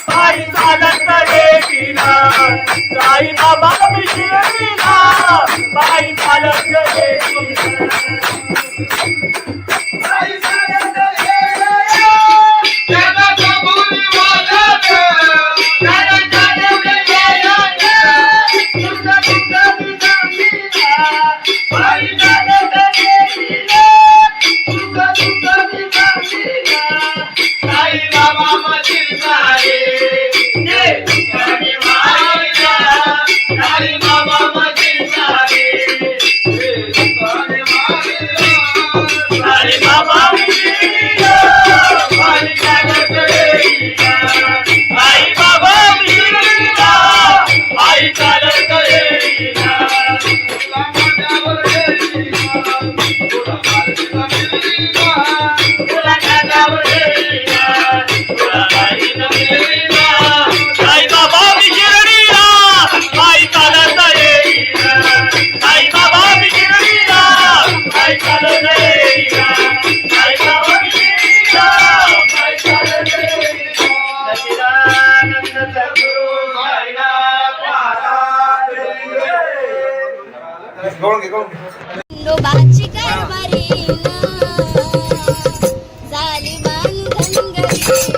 साई बाबा शिर्डीला बाई चालत लोबाची कारभारी झाली बांधन गरी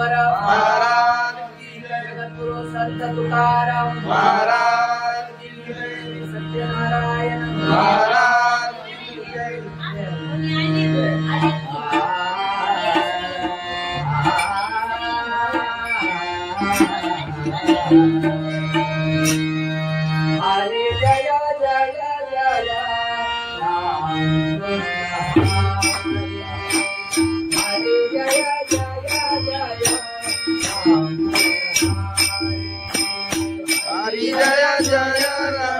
ज्ञानेश्वर महाराज की जय, जगद्गुरु संत तुकाराम महाराज की जय, सत्यनारायण महाराज की जय. हरे जय जय जय राम हरे जय जय जय राम हरी जय जय राय, हरी जय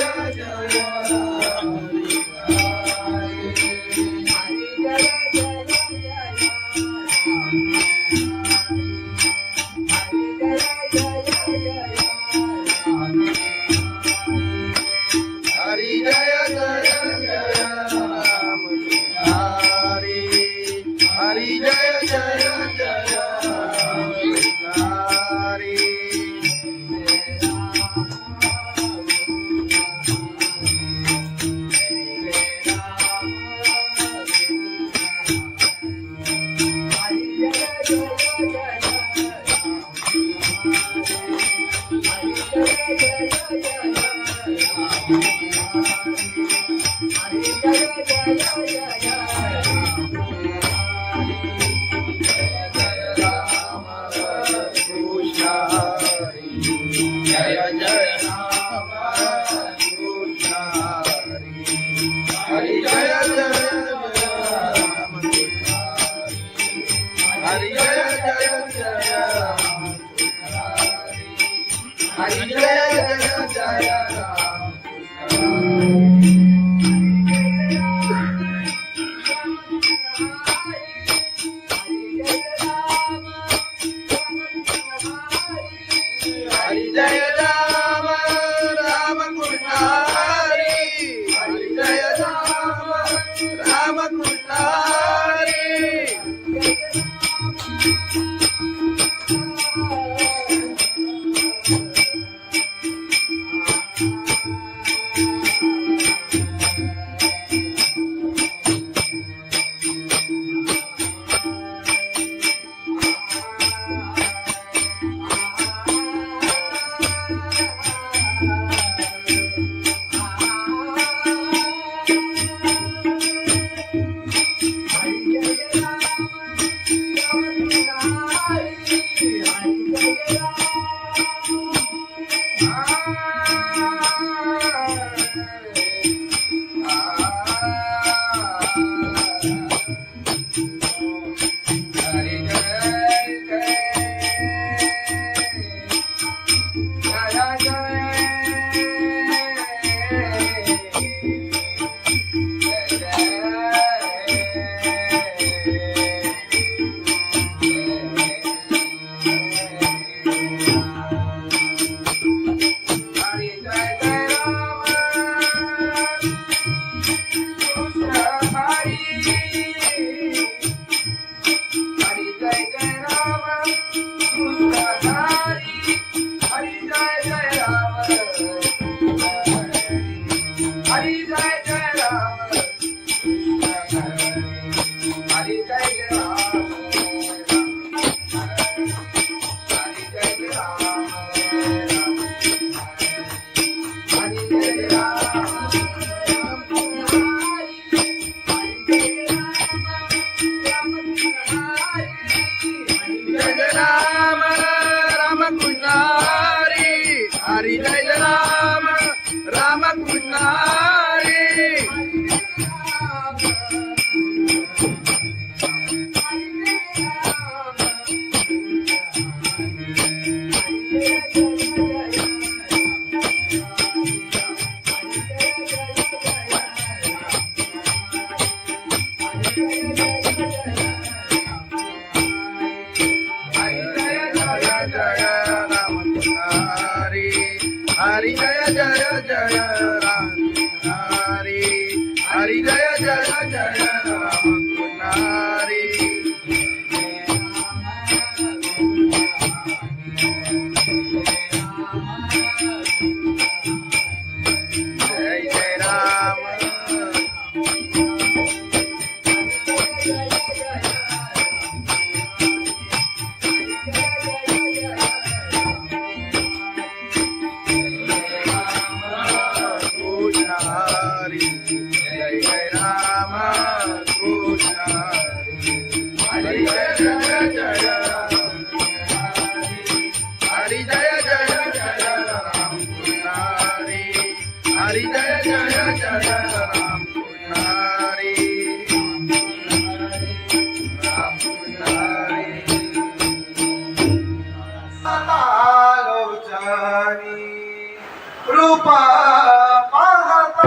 जय जय हरी जय जय जय राम हरी, हरी जय जय जय हरी. जय जय राम कृष्ण हरी, हरी जय जय राम हरी जय जय राम हरी जय जय राम. हरी जय राम राम कृष्ण हरी, हरी जय राम राम कृष्ण हरी. हरी जय राम राम कृष्ण हरी. हरी जय जय जय राम हरी, हरी जय जय जय राम हरी. जय जय राम हरी जय जय राम कृष्ण हरी जय जय जय राम हरी जय जय जय राम कृष्ण हरी जय जय जय राम कृष्ण राम कृष्ण लोचनी रूपा पाहता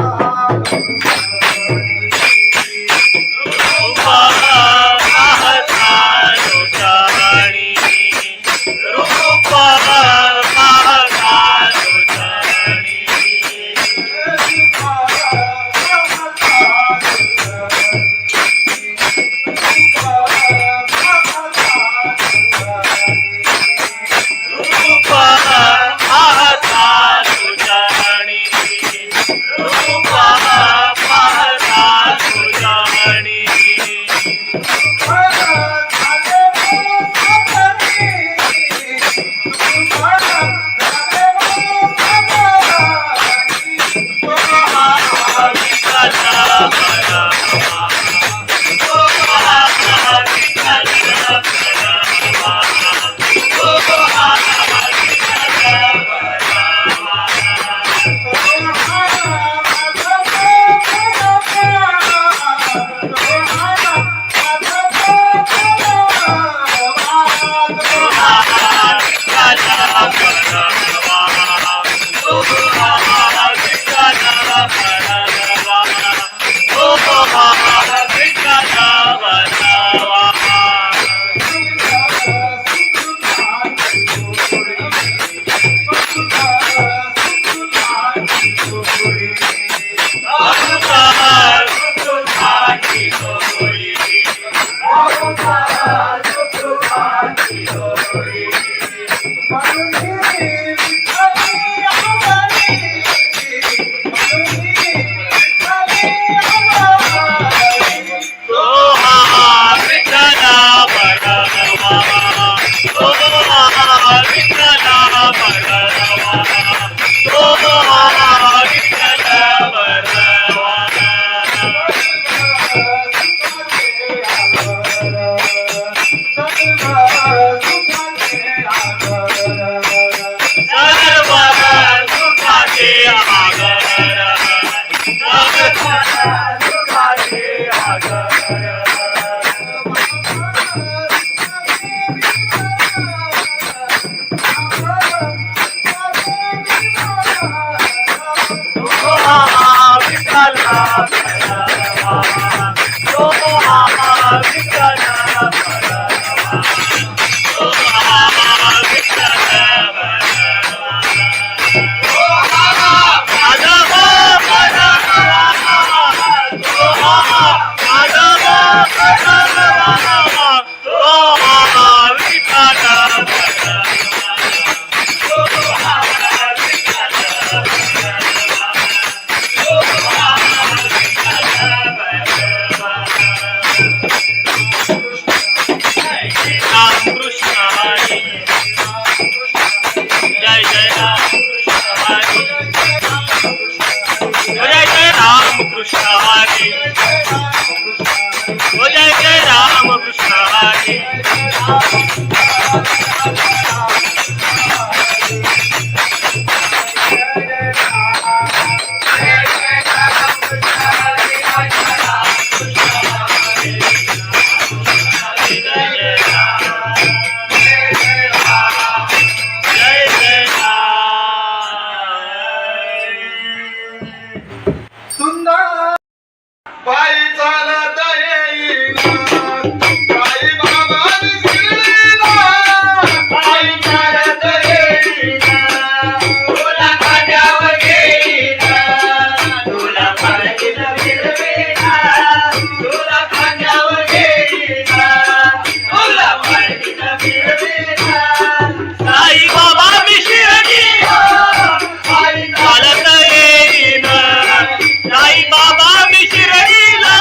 बाबा मी शिर्डीला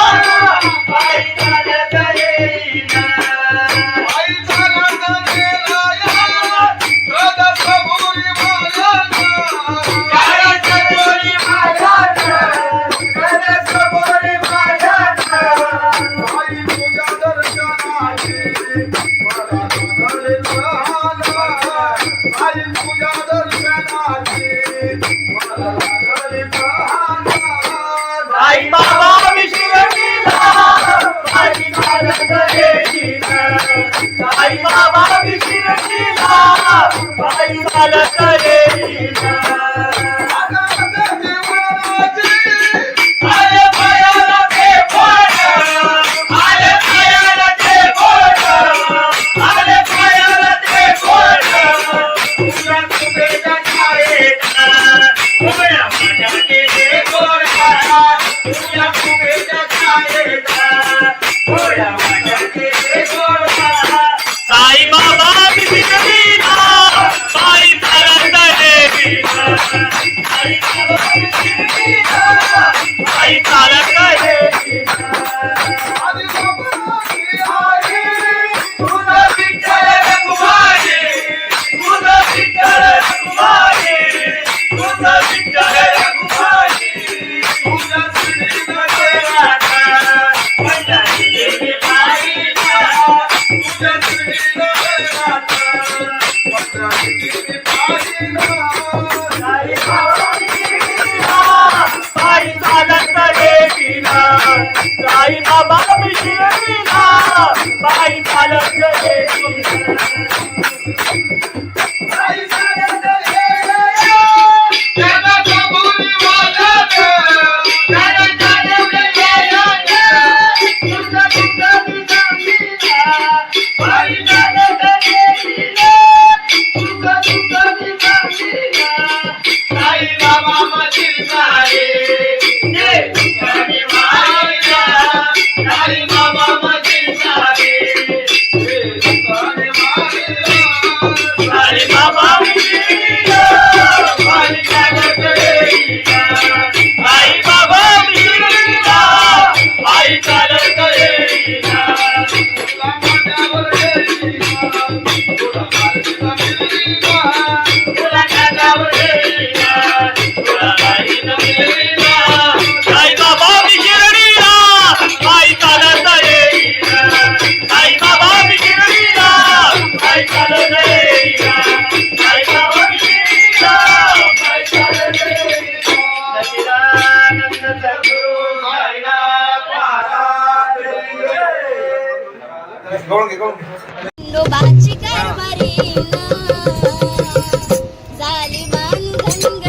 साई बाबा विशिरलीला बाई चालत येईना साई बाबा विशिरलीला बाई चालत येईना आले पायाला ते बोट आले पायाला ते बोट आले पायाला ते बोट तुझ्या कुबेच्या छायेत उभ्या माझ्या केले गोरा तुझ्या कुबेच्या छायेत उभ्या माझ्या केले गोरा साई बाबा विशिरलीला बाई चालत येईना साई बाबा विशिरलीला बाई चालत येईना आदि बाबाची आई तुझा विठ्ठल रघुमाई तुझा विठ्ठल रघुमाई तुझा विठ्ठल रघुमाई तुझा श्री राधा पंढरी देवी बाईला तुझा श्री राधा पंढरी देवी बाईला साई बाबा विशिरलीला बाई चालत येईना साई बाबा विशिरलीला बाई चालत येईना साई चालत येईना त्याला कबुली वाजत त्याला चालवले यायला तुझा तुझा दिसामीला बाई चालत येईना तुझा तुझा दिसामीला साई बाबा मधील सारे जे तुझ्याने मायला साई बाबा मधील सारे जे तुझ्याने मायला साई बाबा विशिरलीला बाई चालत येईना साई बाबा विशिरलीला बाई चालत येईना तुला माझ्यावर येईना तुला माझ्या मिळीना तुला माझ्यावर येईना तुला माझ्या मिळीना साई बाबा विशिरलीला बाई चालत येईना साई बाबा विशिरलीला बाई चालत येईना साई बाबा विशिरलीला बाई चालत येईना सच्चिदानंद सद्गुरु साईनाथ महाराज खंडोबाची कारभारीना झाली बांधन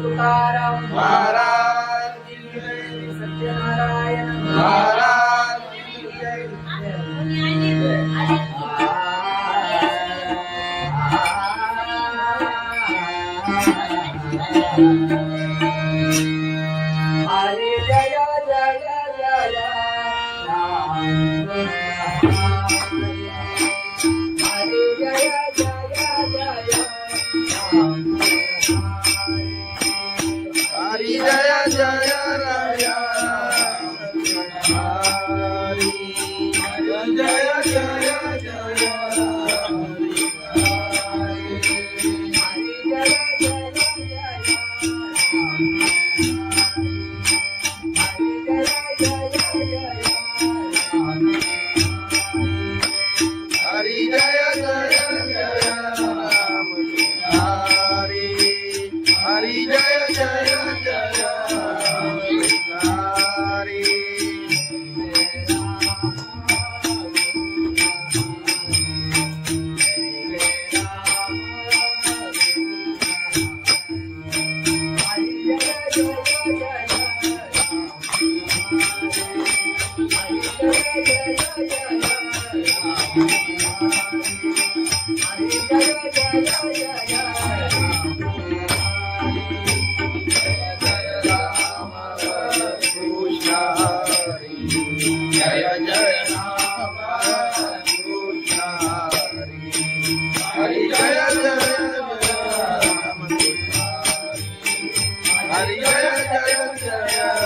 तुकाराम महाराज की जय, सत्यनारायण महाराज की जय. हरे जय जय जय राम हरे जय जय जय राम हरि जय जय राया हरि जय जय जय हरि जय जय जय राम हरि हरि जय जय जय राम हरि कृष्ण हरि जय जय राम कृष्ण हरि जय जय राम हरि जय जय जय राम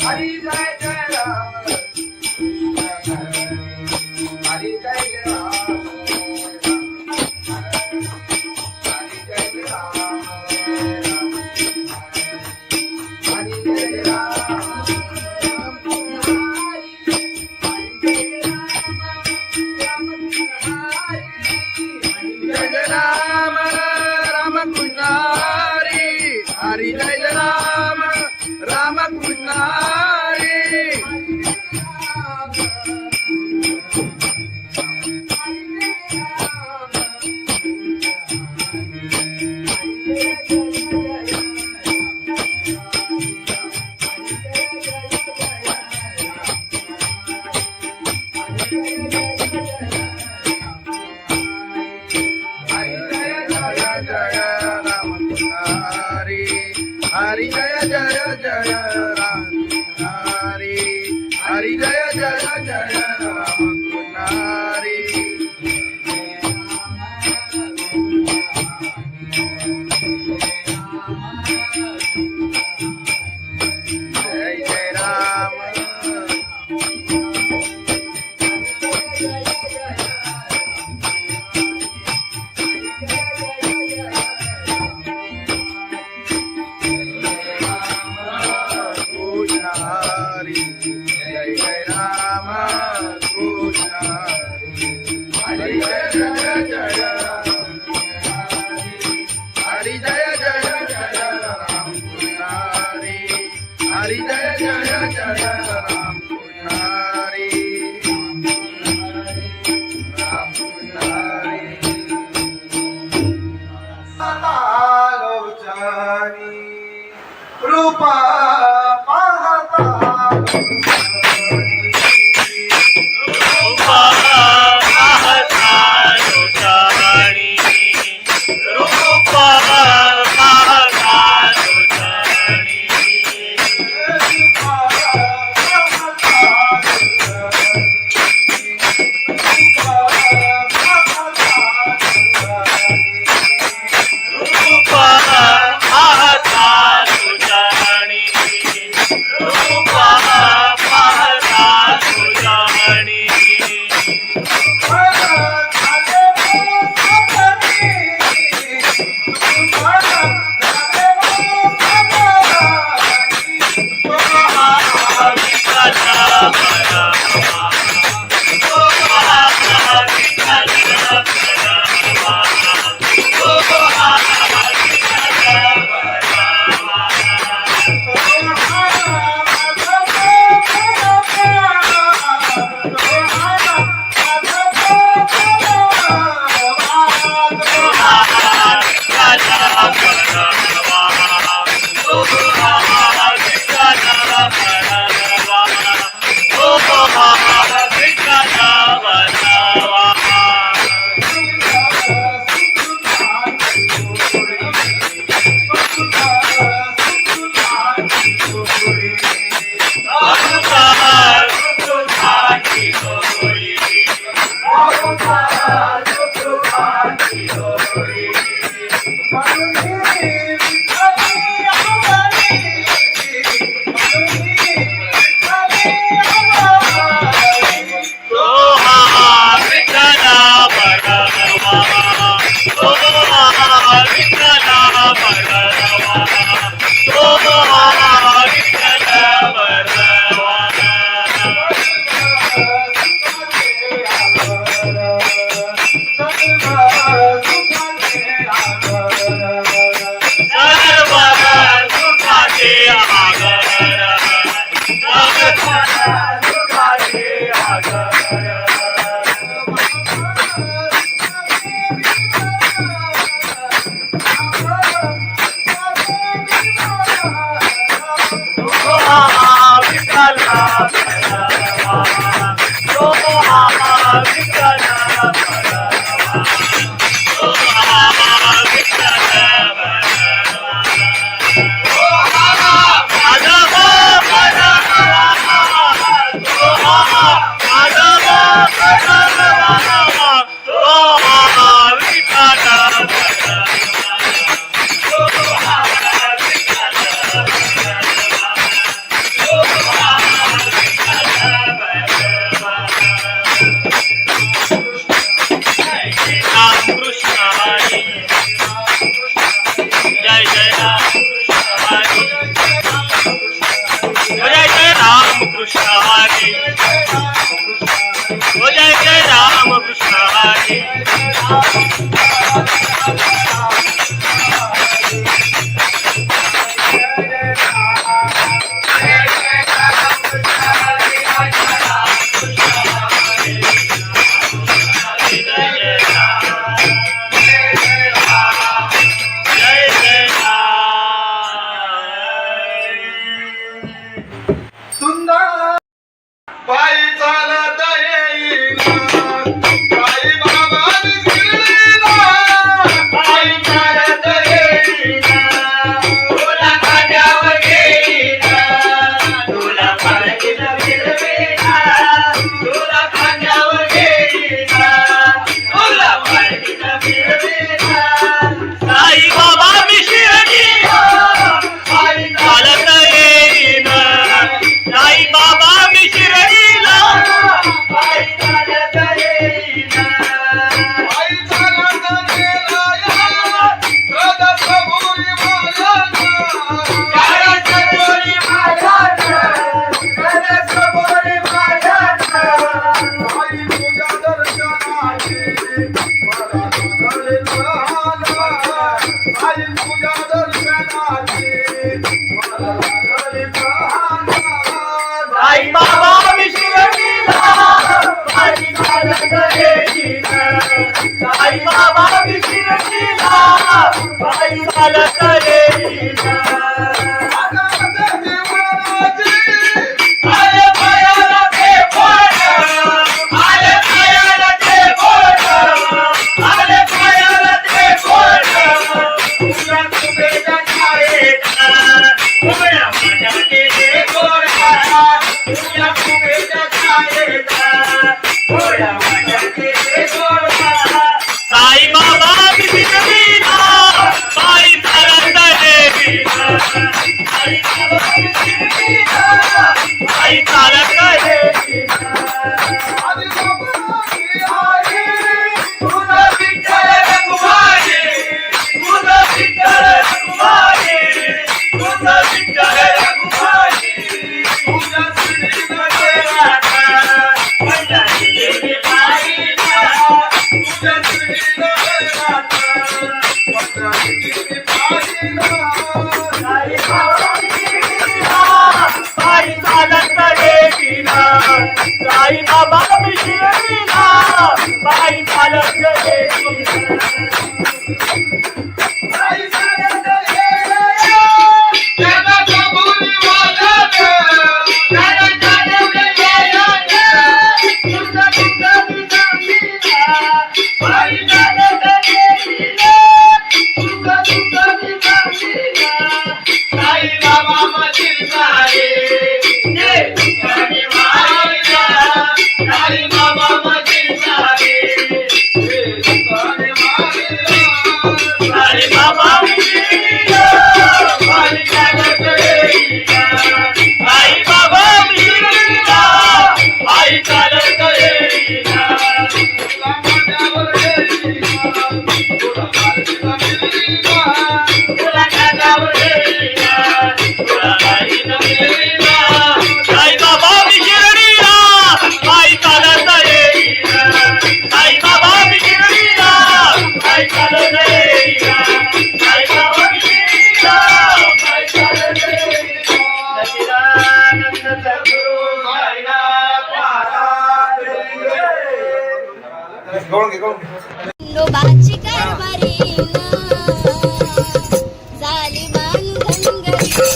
हरि जय जय जय राम हरि जय राम राम कृष्ण हरि हरि जय राम राम कृष्ण हरि हरि जय राम राम कृष्ण हरि हरि जय जय जय राम हरि हरि जय जय जय राम हरि जय जय राम रूप पाहता रूपा पाहता लोटाणी रूपा पाहता लोटाणी रूपा पाहता लोटाणी रूपा पाहता लोटाणी बाई मला करे कुबेच्या छायेत उभ्या माझ्या केले गोडा तुझ्या कुबेच्या छायेत उभ्या माझ्या केले गोडा साई बाबा बिगडीला बाई चालत देवीला साई बाबा बिगडीला बाई चालत देवीला आधी बाबाची आई तुझा विठ्ठल रघुमाई तुझा विठ्ठल रघुमाई तुझा विठ्ठल रघुमाई तुझा श्रीनगर राधा पंढरी देवी बाईला तुझा श्रीनगर राधा पंढरी देवी बाईला साई बाबा बिगडीला बाई चालत देवीला साई बाबा बिगडीला बाई चालत देवीला आई चालत ये जगाचा बोली वाजत जगाचा बोली वाजत तुझा तुझा दिसामीला बाई चालत देवीला तुझा तुझा दिसामीला साई बाबा मशील सारे ये तुझी माईला साई बाबा मशील सारे दुकाने मारिला साई बाबा बिगडीला बाई चालत देवीला साई बाबा बिगडीला बाई चालत देवीला तुला माझ्यावर येईना तुला मार्गीला मिळीना तुला कानावर येईना तुला बाईनं मिळवीना साई बाबा बिगडीला बाई चालत येईना साई बाबा बिगडीला बाई चालत येईना साई बाबा बिगडीला बाई चालत येईना सच्चिदानंद सद्गुरु साईनाथ महाराज खंडोबाची कारभारी झाली बांधनगरी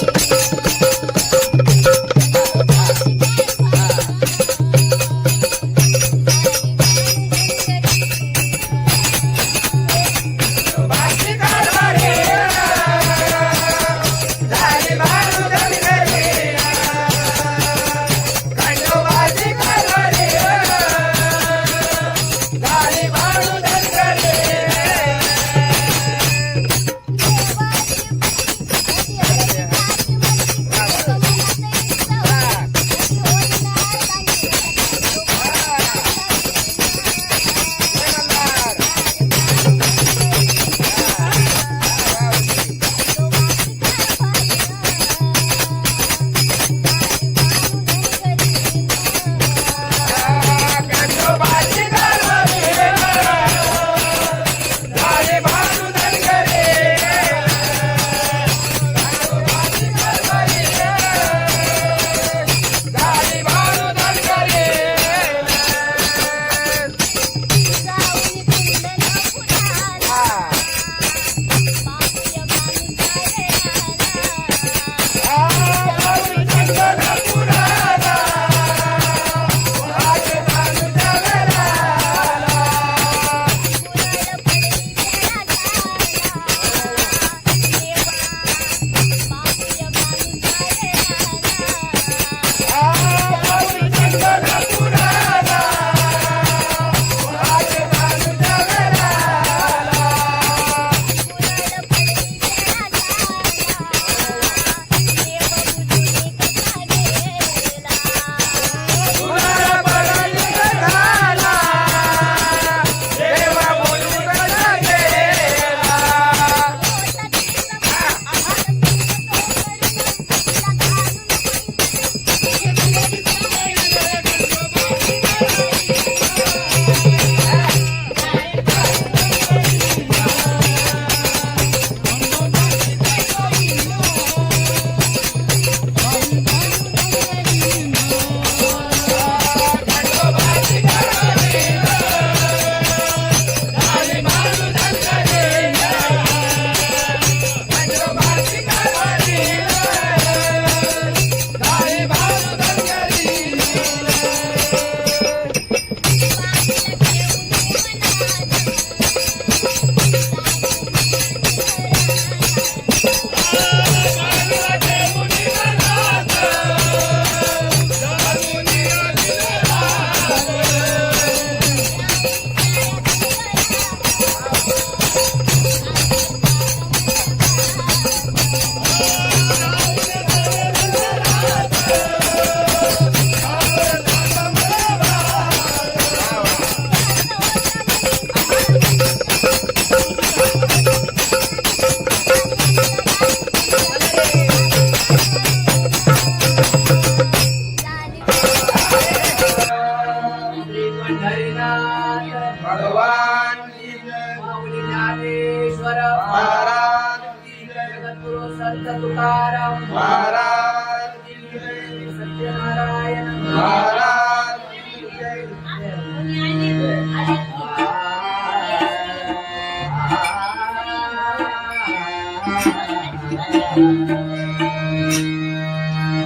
संत तुकाराम महाराज की जय. सत्यनारायण महाराज की जय.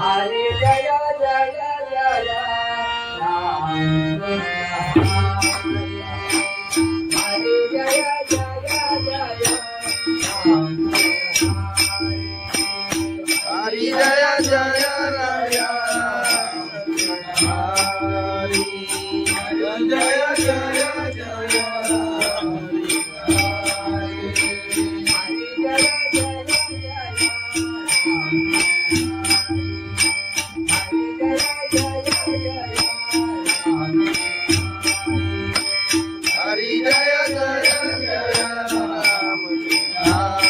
हरे जय जय जय राम हरे जय जय जय राम हरी जय जय राया. हरी जय जय जय हरी जय जय जय राम.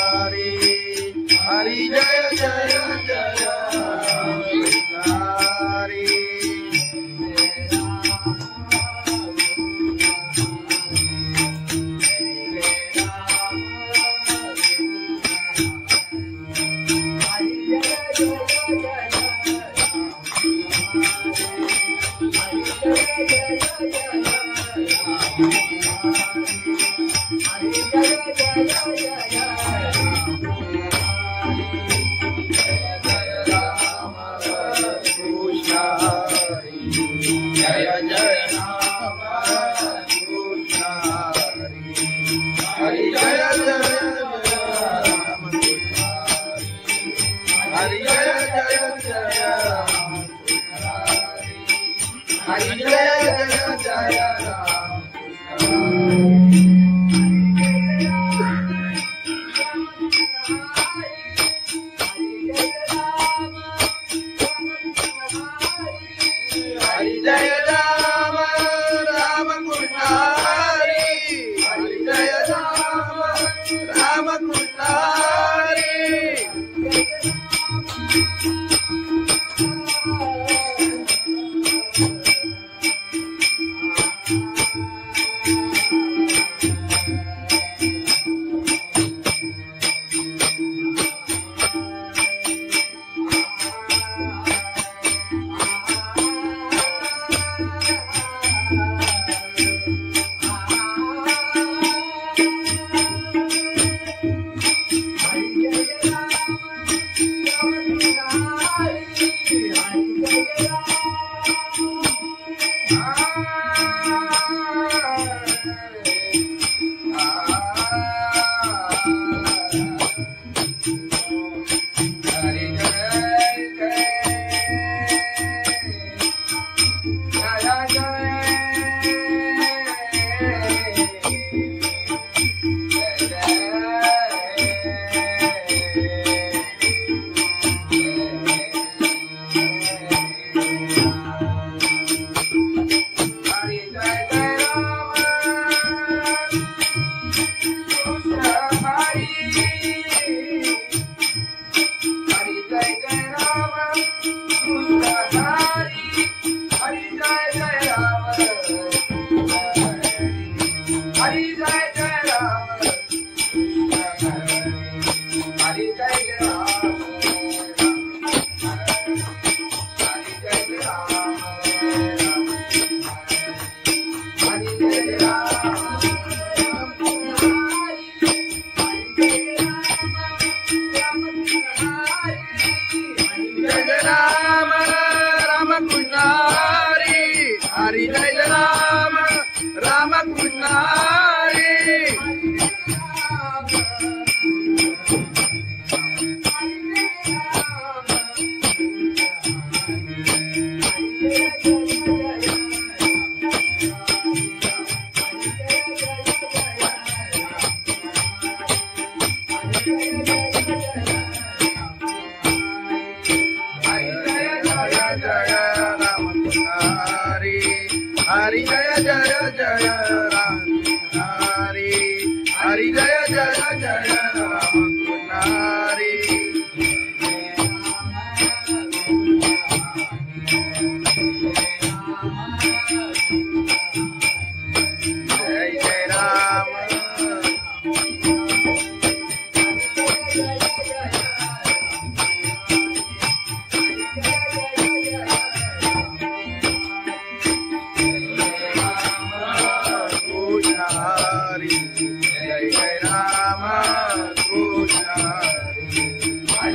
हरी हरी जय जय जय राम. हरी कृष्ण हरी जय जय राम कृष्ण हरी. हरी जय जय राम. हरी जय जय जय राम. हरी जय जय जय राम. हरी जय राम राम कृष्ण हरी. हरी जय राम राम कृष्ण हरी.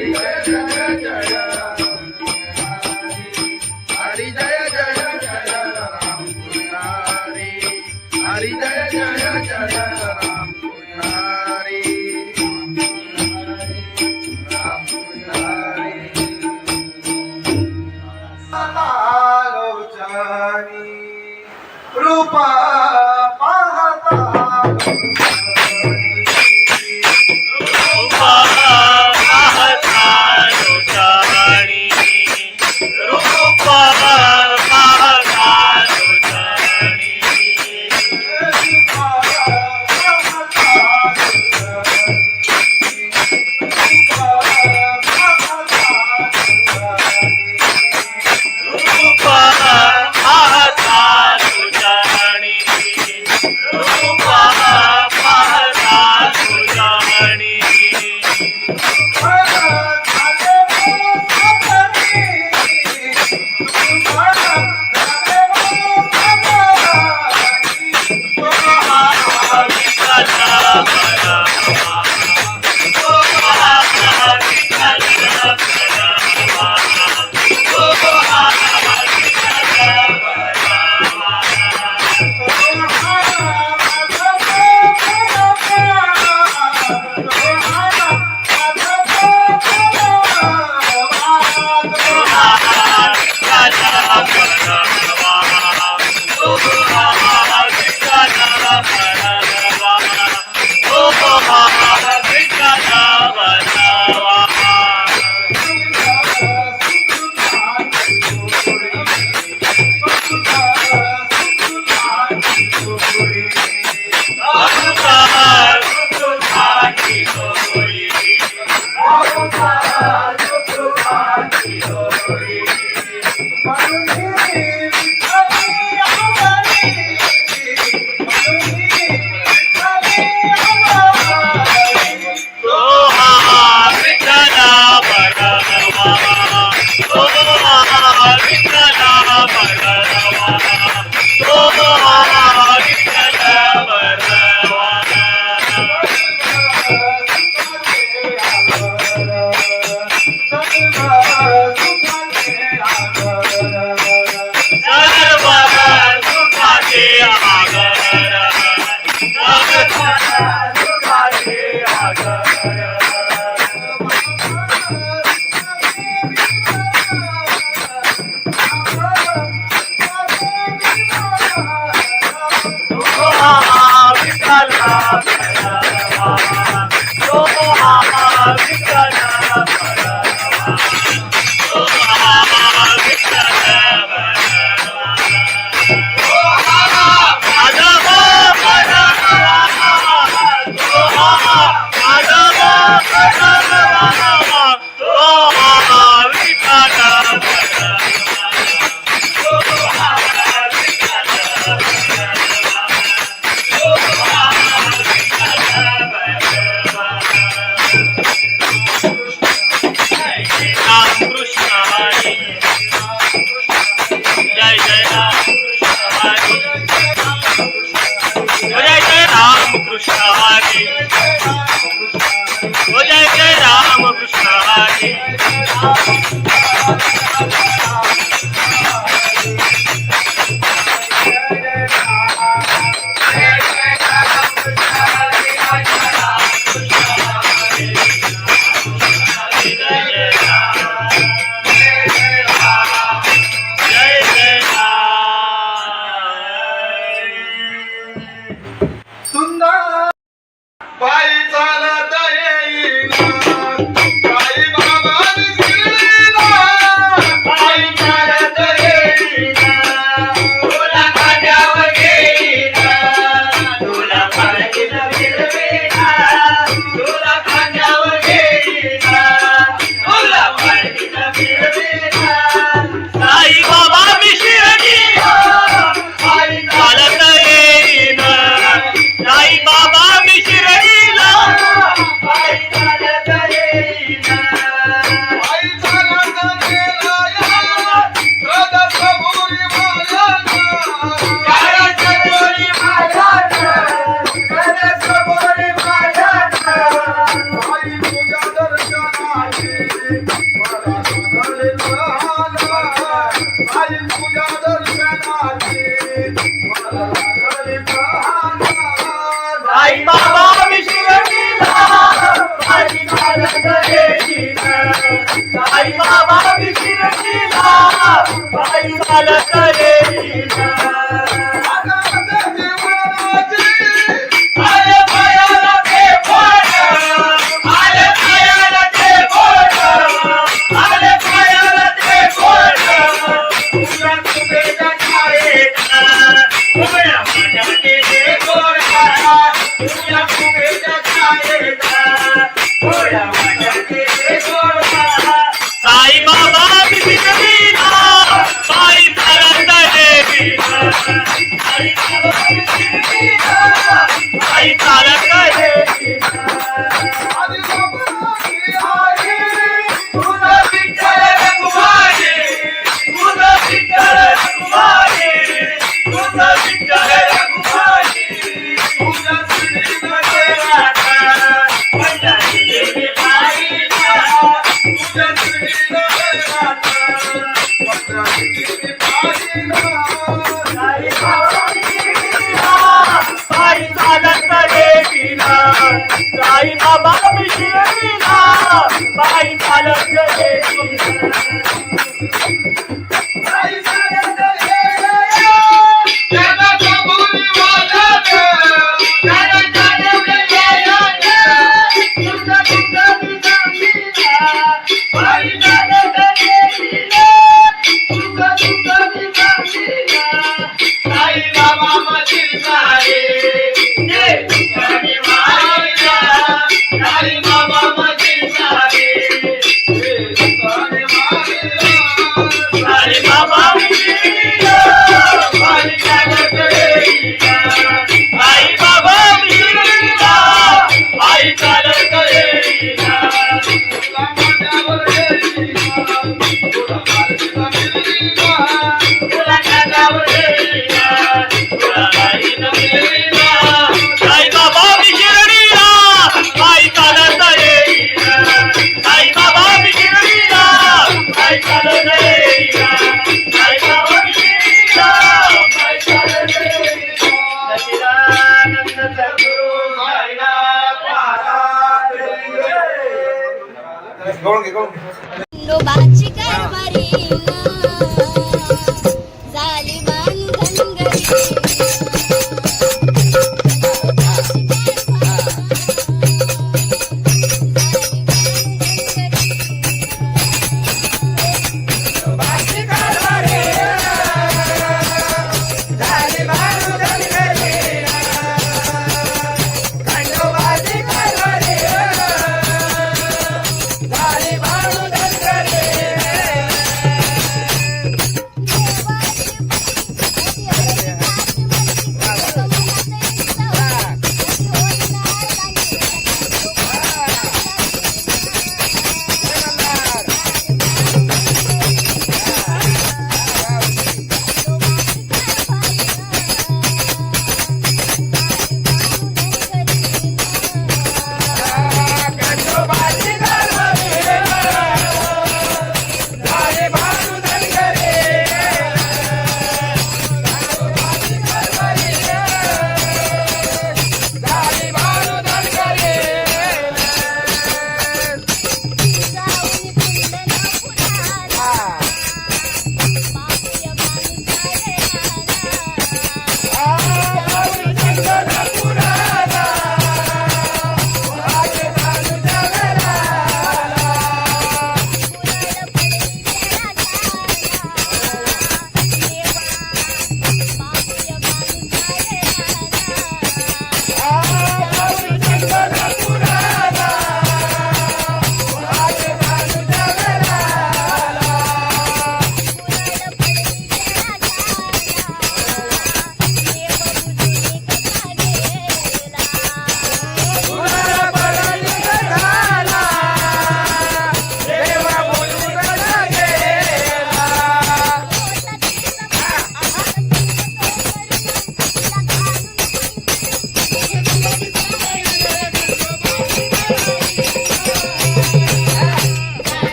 हरी जय जय जय हरी जय जय जय राम पुजारी हरी जय जय जय राम पुजारी राम पुजारी आलोचनी रूपा पाहता रूपा पाहता लोचानी रूपा पाहता लोचानी रूपा पाहता लोचानी रूपा चालत येईना आले पायाला ते बोट आले पायाला ते बोट आले पायाला ते बोट तुझ्या कुबेच्या छायेचा उभ्या माझ्या केले गोरा तुझ्या कुबेच्या छायेचा उभ्या माझ्या केले गोरा साई बाबा बिगडीला साई चालत येईना साई बाबा बिगडीला साई चालत येईना तुझा विठ्ठल रघुमाई तुझा विठ्ठल रघुमाई तुझा विठ्ठल रघुमाई तुझा श्रीनाथ राधा पंजाबी देवी पाहिला तुझा श्रीनाथ राधा पंजाबी देवी पाहिला साई बाबा बिगडीला साई चालत येईना साई बाबा बिगडीला साई चालत येईना साई चालत येईना त्याला कबुली वाजत त्याला चालत येईना तुझा तुझा बिगडीला साई चालत येईना तुझा तुझा बिगडीला साई बाबा मधील सारे ये तुझ्याने मारिला साई बाबा मधील सारे ये तुझ्याने मारिला साई बाबा बिगडीला साई चालत येईना साई बाबा बिगडीला साई चालत येईना तुला माझ्यावर येईना तुला माझ्यावर येईना तुला माझ्यावर येईना तुला माझ्यावर येईना साई बाबा बिगडीला साई चालत येईना साई बाबा बिगडीला साई चालत येईना साई बाबा बिगडीला साई चालत येईना सच्चिदानंद सद्गुरु साईनाथ महाराज खंडोबाची कारभारीना झाली बांधनगरी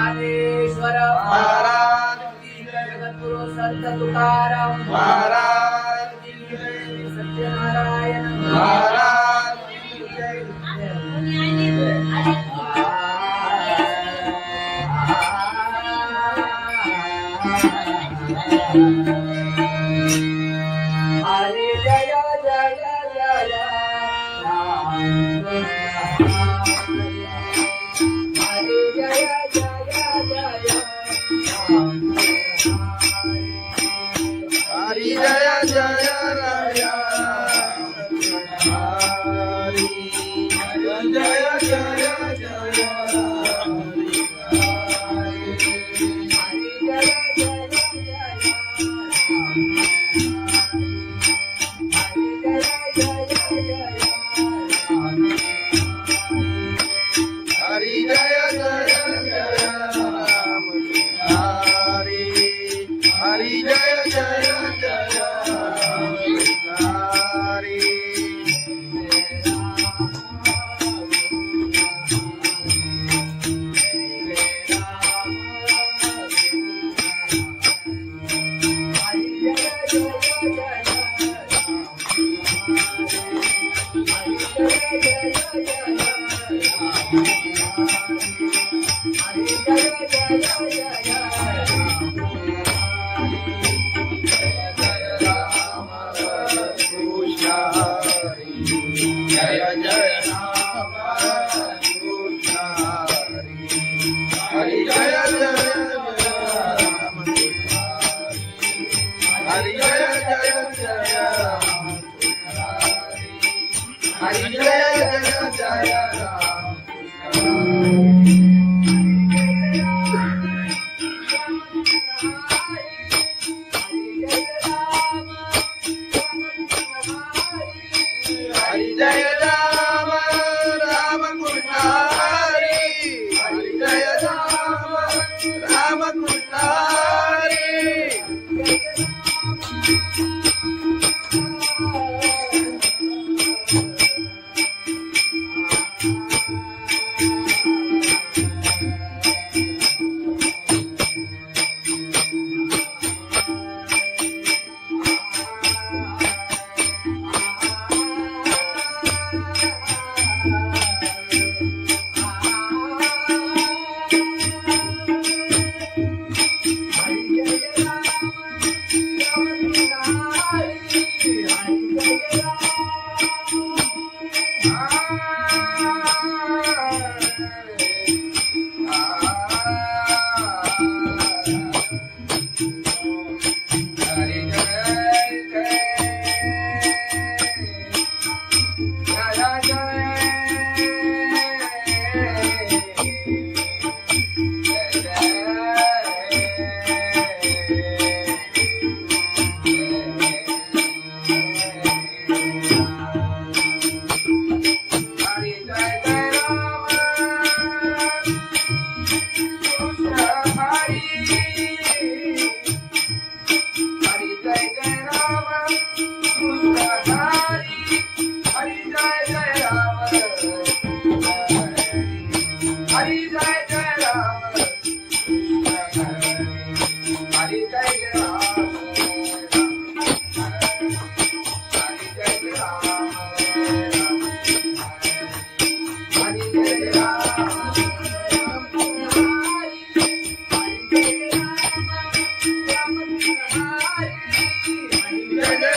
ज्ञानेश्वर महाराज की जय, जगद्गुरु संत तुकाराम महाराज की जय, सत्यनारायण महाराज की जय. हरे जय जय जय राम हरे जय जय जय राम हरी जय जय राय हरी जय जय जय हरी जय जय जय राम हरी हरी जय जय जय हरी कृष्ण जय जय राम कृष्ण हरि जय जय राम हरि जय जय राम हरि जय जय राम हरि जय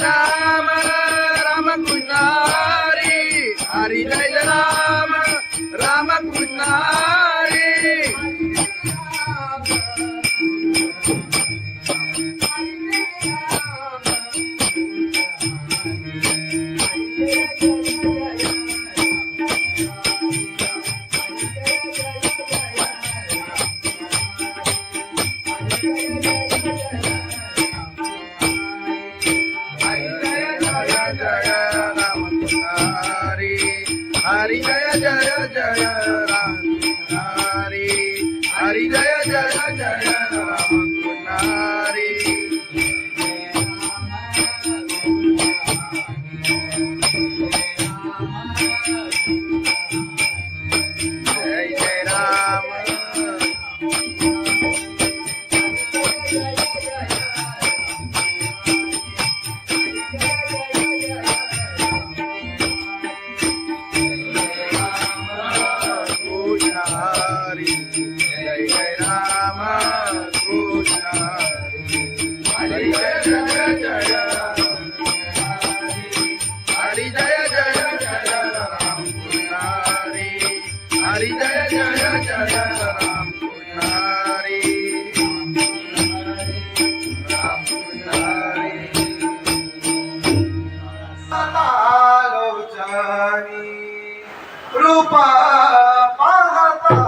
राम राम कृष्ण हरि हरि जय राम राम कृष्ण हरि हरि जय राम राम कृष्ण हरि हरि जय जय जय राम हरि हरि जय जय जय राम हरि जय जय राम जय जय राम कृष्ण हरी राम कृष्ण हरी लोचनी रूपा पाहता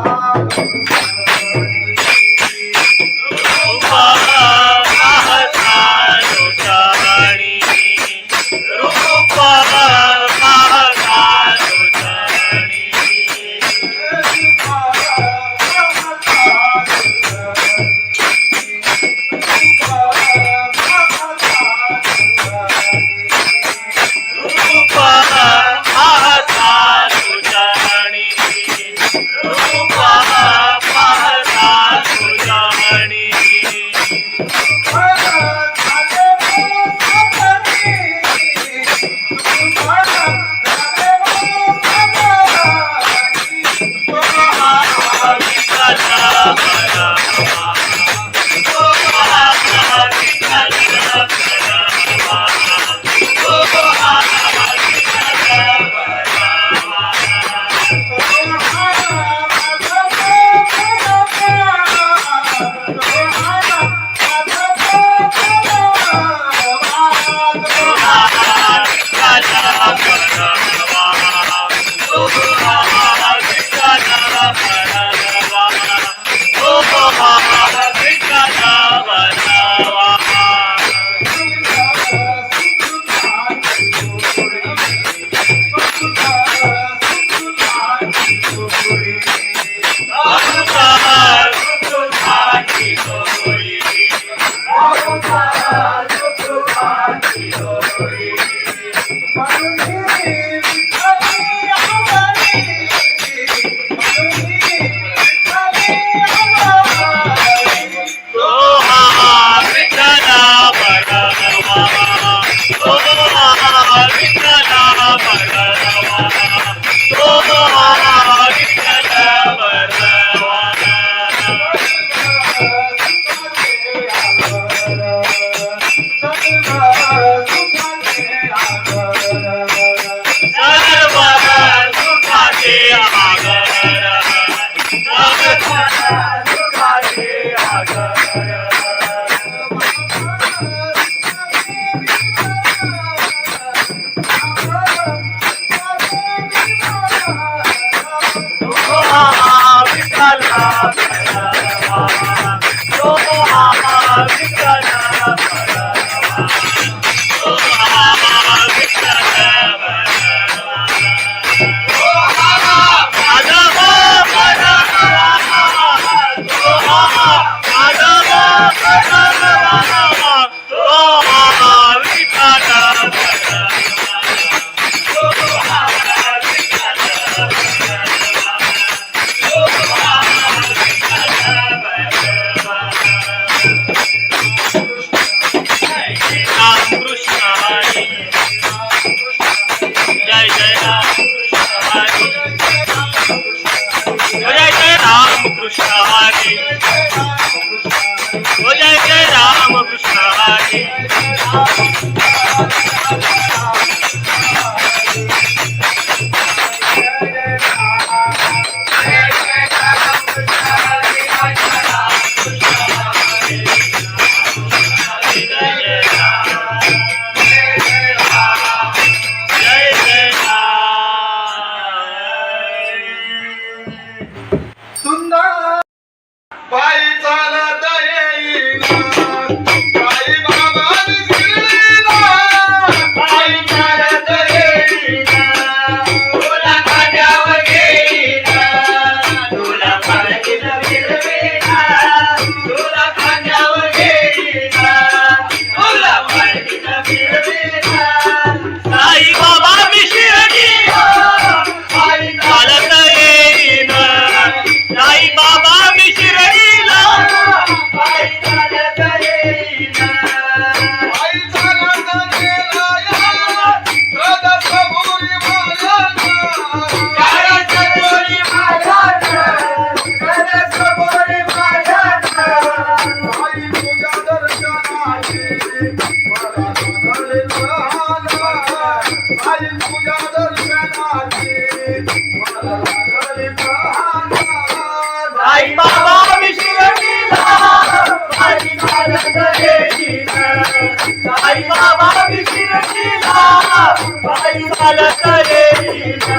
बाई चालत येईना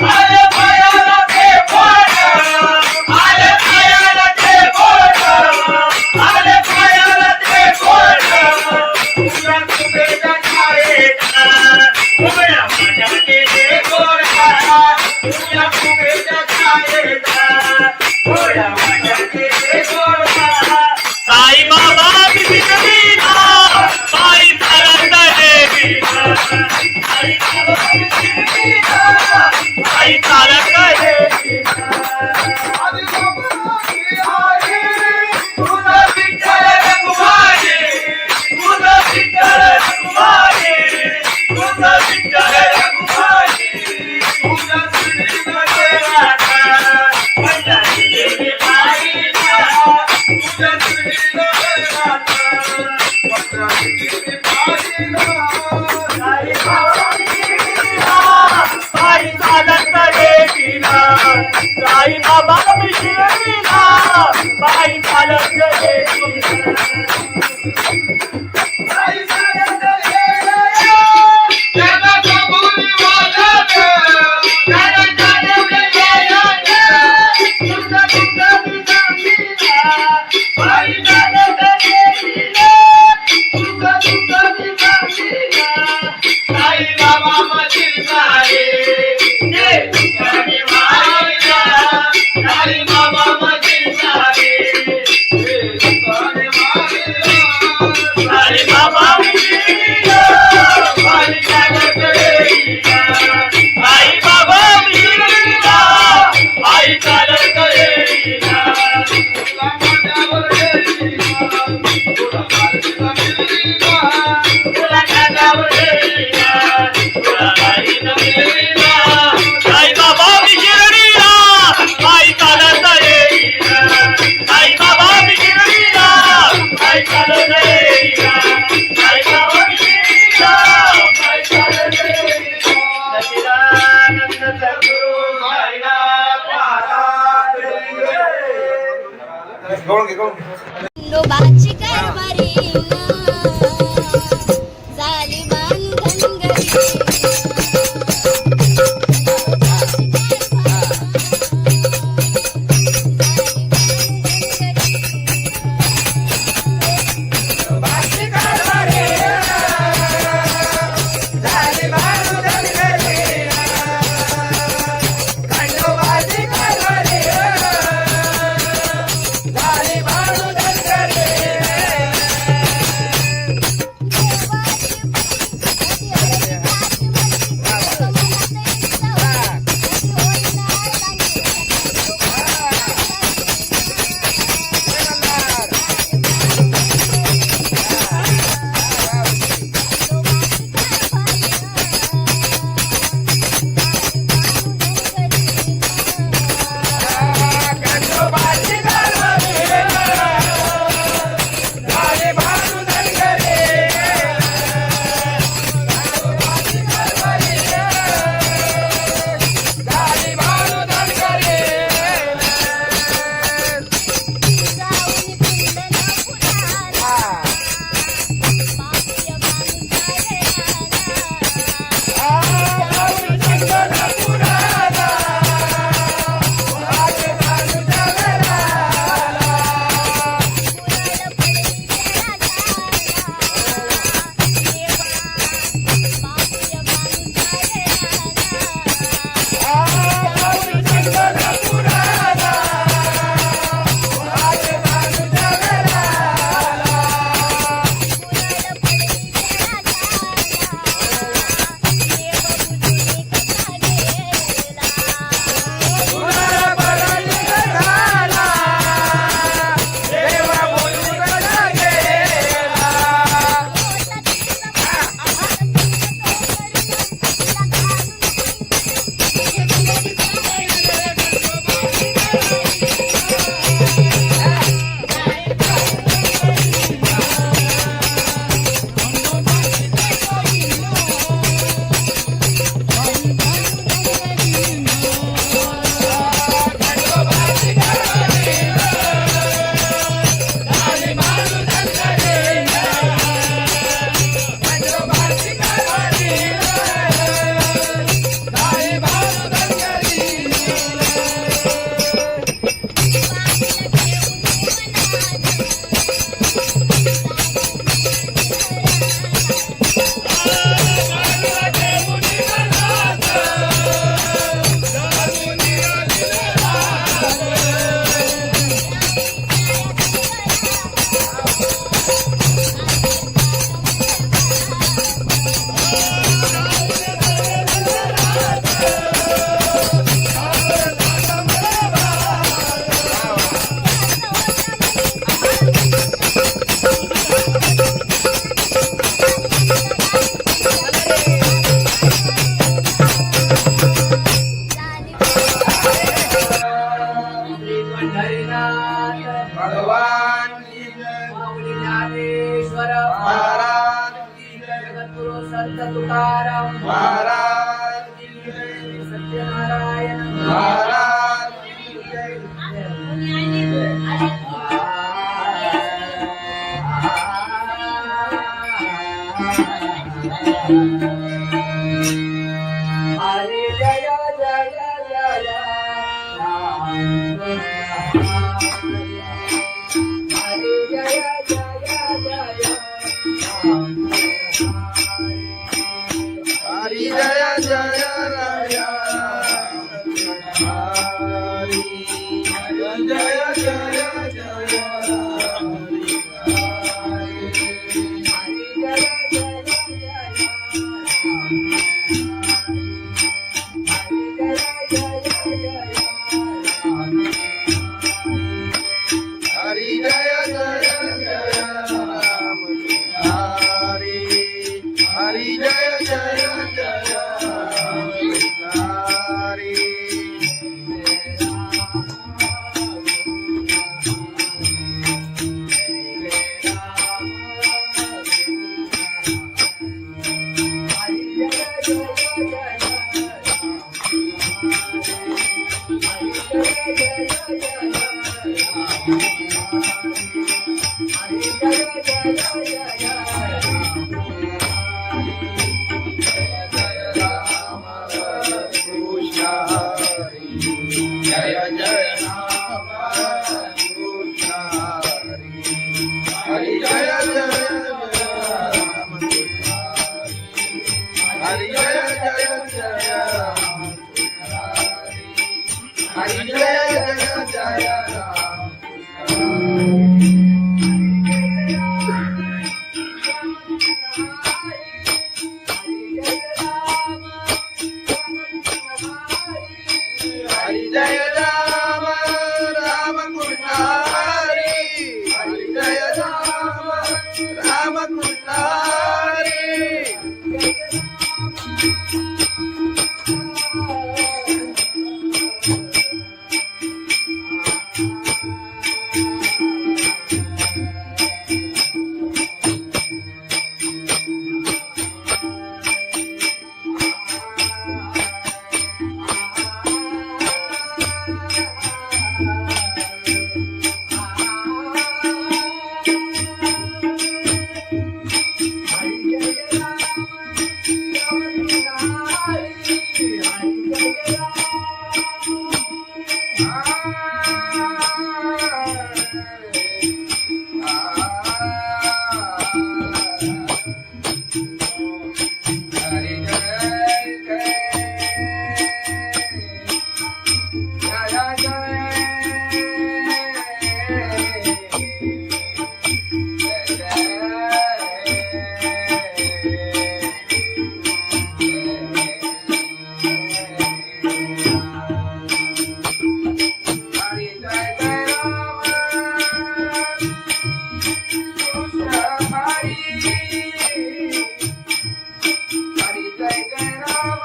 आले पायाला ते बोट आले पायाला ते बोट आले पायाला ते बोट तुझ्या तुझ्या छायेचा उभ्या माझ्या केले गोरा तुझ्या तुझ्या छायेचा उभ्या माझ्या केले गोरा साई बाबा विसरलीना बाई चालत येईना साई बाबा विसरलीना बाई चालत येईना तुझा विठ्ठल रघुमाई तुझा विठ्ठल रघुमाई तुझा विठ्ठल रघुमाई तुझा श्रीमध्ये राधा माझ्या देवी बाईला तुझा श्रीमध्ये राधा माझ्या देवी बाईला साई बाबा विसरलीना बाई चालत येईना साई बाबा विसरलीना बाई चालत येईना बाई चालत येईना त्याला कबुली वाजत त्याला जाणवले यायला तुझा तुझा विसरलीना बाई चालत येईना तुझा तुझा विसरलीना साई बाबा मधील सारे जे तुझ्याने मायला साई बाबा मधील सारे जे तुझ्याने मायला साई बाबा विसरलीना बाई चालत येईना साई बाबा विसरलीना बाई चालत येईना तुला माझ्यावर येईना तुला माझ्यावर येईना तुला माझ्यावर येईना तुला माझ्यावर येईना साई बाबा विसरलीना बाई चालत येईना साई बाबा विसरलीना बाई चालत येईना साई बाबा विसरलीना बाई चालत येईना सच्चिदानंद सद्गुरु साईनाथ महाराज खंडोबाची कारभारीना झाली संत तुकाराम महाराज की जय. सत्यनारायण महाराज की जय. हरे जय जय जय राम हरे जय जय जय राम हरि जय जय राया. हरि जय जय जय हरि जय जय जय राम. हरि हरि जय जय जय राम. हरि कृष्ण हरि जय जय राम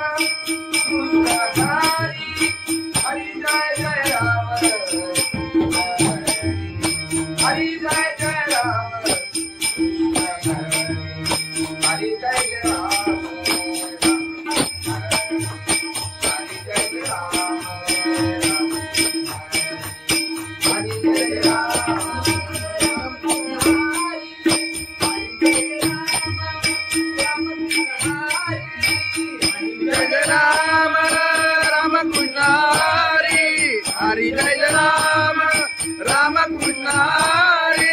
कृष्ण हरि हरि जय जय राम कृष्ण हरि जय जय जय राम हरि जय जय जय राम. हरि जय राम राम कृष्ण हरि हरि जय राम राम कृष्ण हरि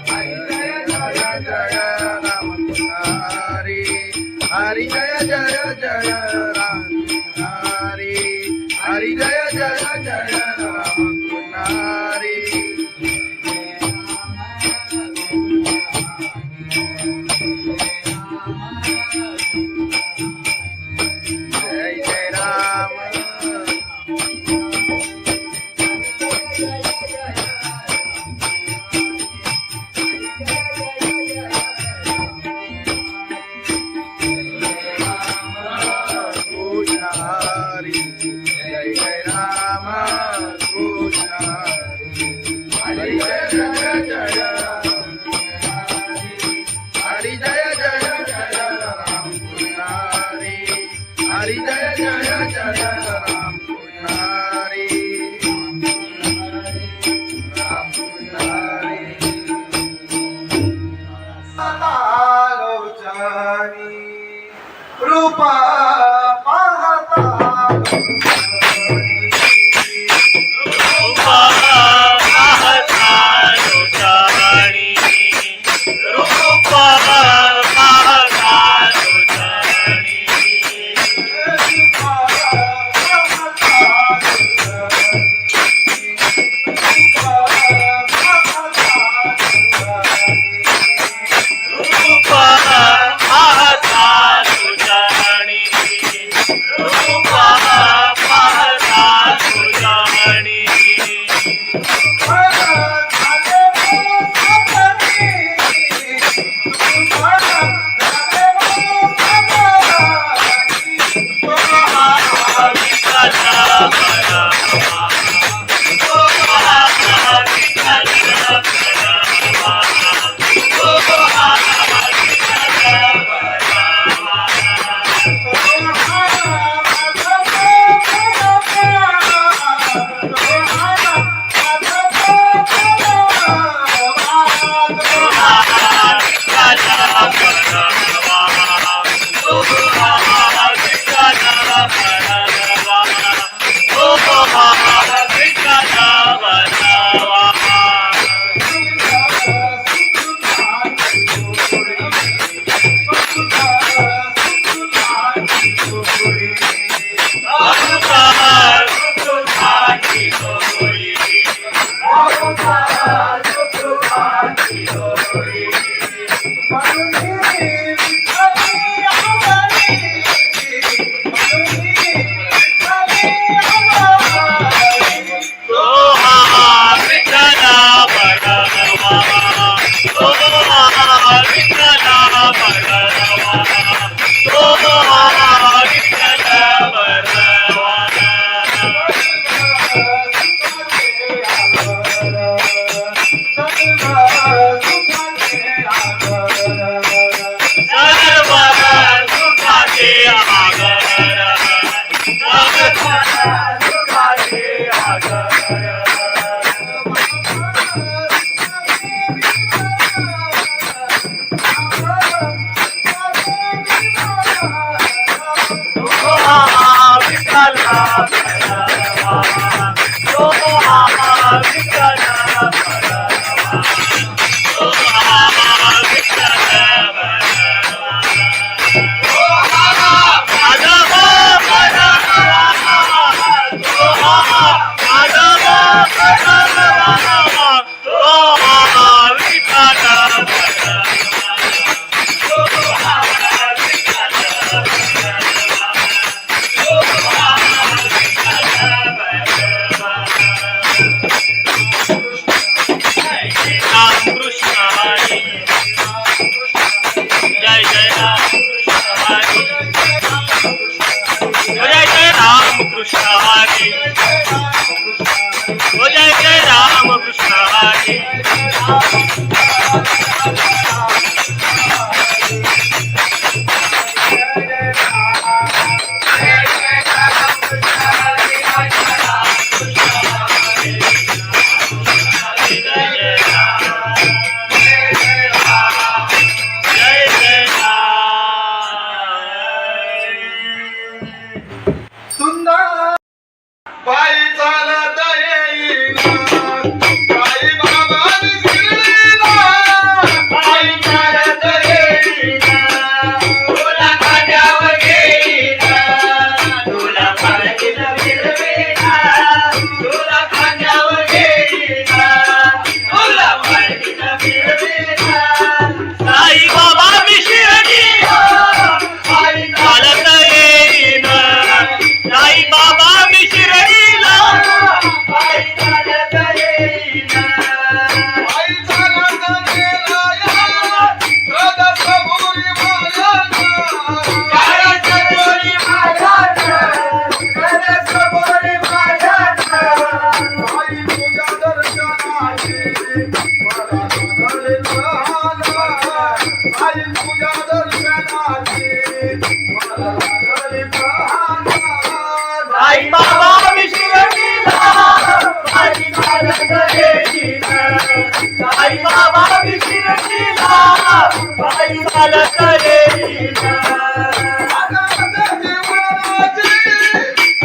हरि जय राम राम कृष्ण हरि हरि जय जय जय राम हरि हरि जय जय जय राम हरि जय जय राम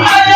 आई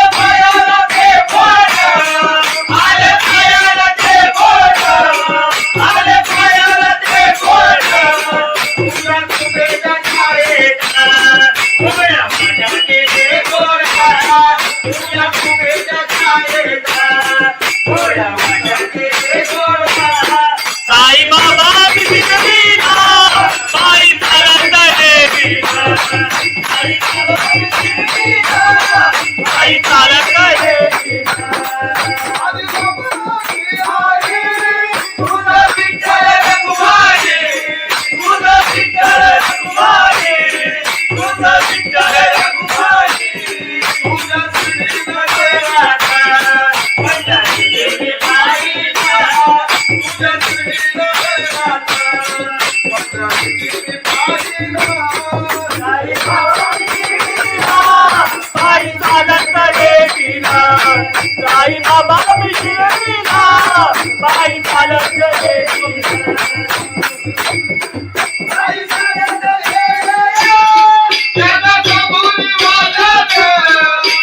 बाबा मी शिर्डीला बाई चालत येईना बाई चालत येईना त्याला कबुली वाजत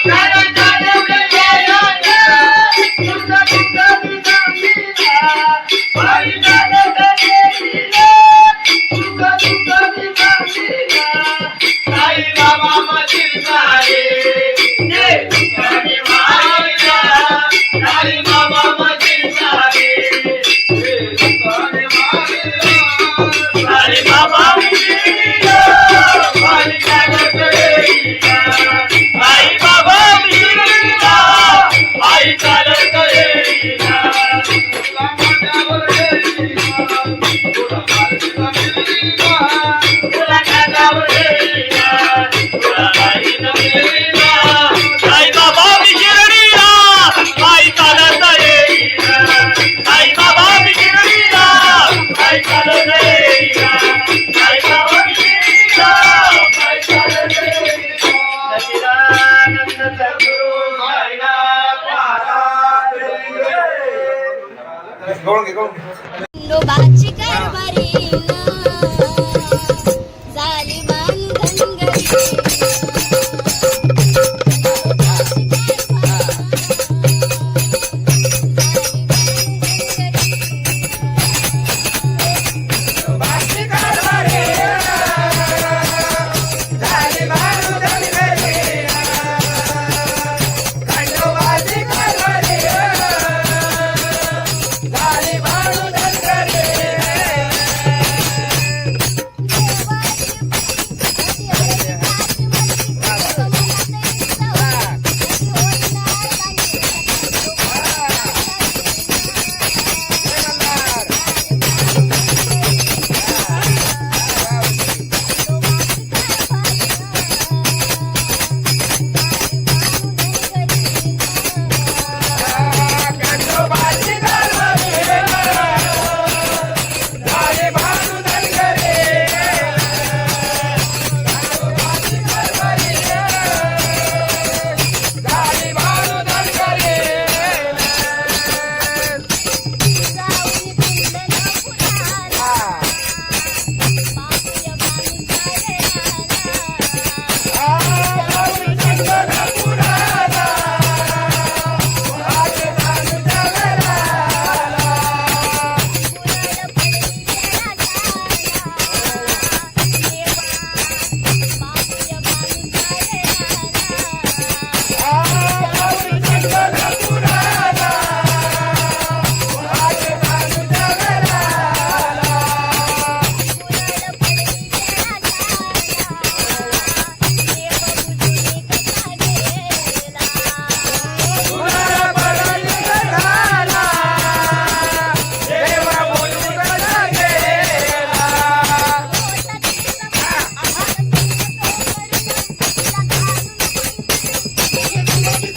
त्याला चालवले येईना तुझा तुझा दिसामीना बाई चालत येईना तुझा तुझा दिसामीना साई बाबा मशीन सारे ये तुझे मारिया साई बाबा मशीन सारे ये तुझे मारिया साई बाबा मिलिया बाई चालत येईना साई बाबा मिलिया बाई चालत येईना तुला माझ्यावर येईना तुला माझ्यावर मिलिया तुला माझ्यावर येईना तुला माझ्यावर मिलिया साई बाबा मी शिर्डीला बाई चालत येईना साई बाबा मी शिर्डीला बाई चालत येईना साई बाबा मी शिर्डीला बाई चालत येईना सच्चिदानंद सद्गुरु साईनाथ महाराज की जय. खंडोबाची कारभारी